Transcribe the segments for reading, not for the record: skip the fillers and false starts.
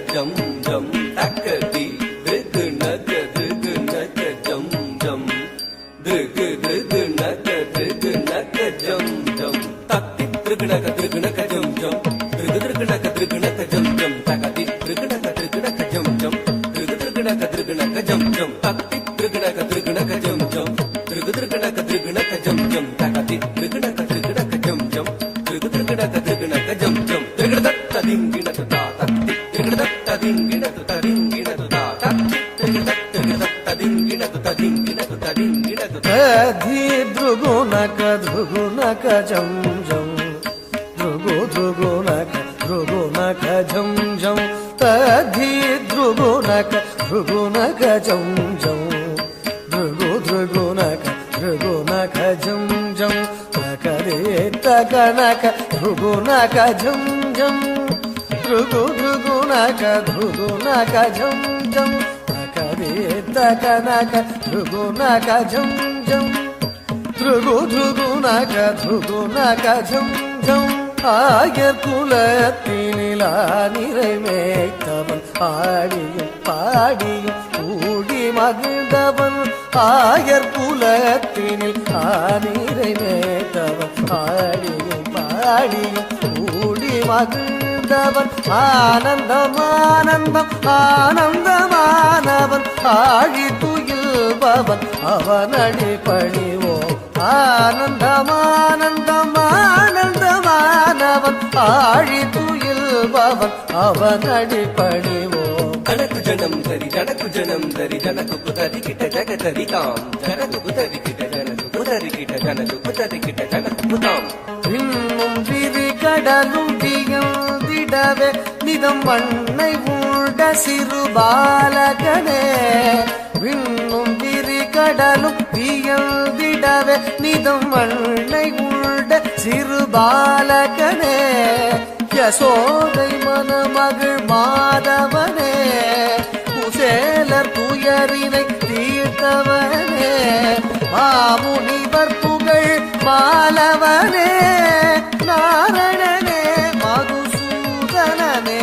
jam jam takati drg naga jam jam drg naga jam jam takti drg naga jam jam drg naga jam jam takati drg naga jam jam drg naga jam jam takti drg naga jam jam drg naga jam jam takati drg naga jam jam drg naga jam jam drg datta dingina ta takti drg datta dingina ta dingina ta takti drg datta dingina ta dingina ta dingina ta धी ध्रुगुनक जम जम ध्रुगुनक जम जम तधी ध्रुगुनक जम जम ध्रुगुनक जम जम तकरे तकनक ध्रुगुनक जम जम ध्रुगुनक जम जम तकरे तकनक ध्रुगुनक जम जम ध्रुगुनक जम जम ஆயர் குலத்தினிலா நிறைவேற்றவன் ஆடியும் பாடியும் கூடி மகிழ்ந்தவன் ஆயர் குலத்தினில் நிறைவேற்றவன் ஆடியும் பாடியும் கூடி மகிழ்ந்தவன் ஆனந்தம் ஆனந்தமானவன் ஆழி துயில்பவன் அவனடி பணிவோம் ஆனந்தமானந்தமானவன் ஆழி துயில்பவன் அவனடி பணிவோம் ஜனக்கு ஜனம் தரி ஜனக்கு குதரி கிட்ட ஜகதரி தாம் ஜனக்கு குதரி கிட்ட ஜனக்கு குதரி கிட்ட ஜனக்கு குதாம் இன்னும் விரி கடலும் வியந்திடவே நிதம் மண்ணை உண்ட சிறு பாலகனே விண்ணும் விரி கடலும் வியந்திடவே நிதம் மண்ணை உண்ட சிறு பாலகனே யசோதை மனமகள் மாதவனே குசேலர் துயரினை தீர்த்தவனே மாமுனிவர் புகழ் மாலவனே நாரணனே மதுசூதனனே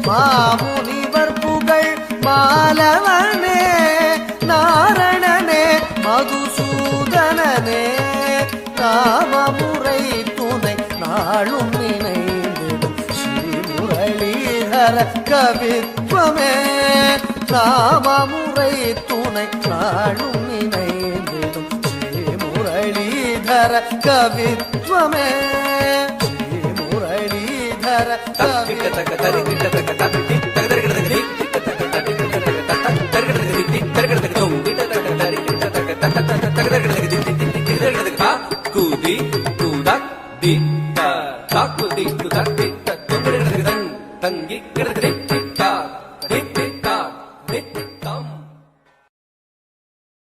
மாமுனிவர் புகழ் மாலவனே நாரணனே மதுசூதனனே நாமமுறை துணை நாளும் நினைந்திடும் ஸ்ரீமுரளீதர கவித்வமே நாமமுறை துணை நாளும் நினைந்திடும் ஸ்ரீமுரளீதர கவித்வமே ஸ்ரீமுரளீதர கூதி கூதக் தி தாக்குதி குதக் தி தங்கி கிடக்கு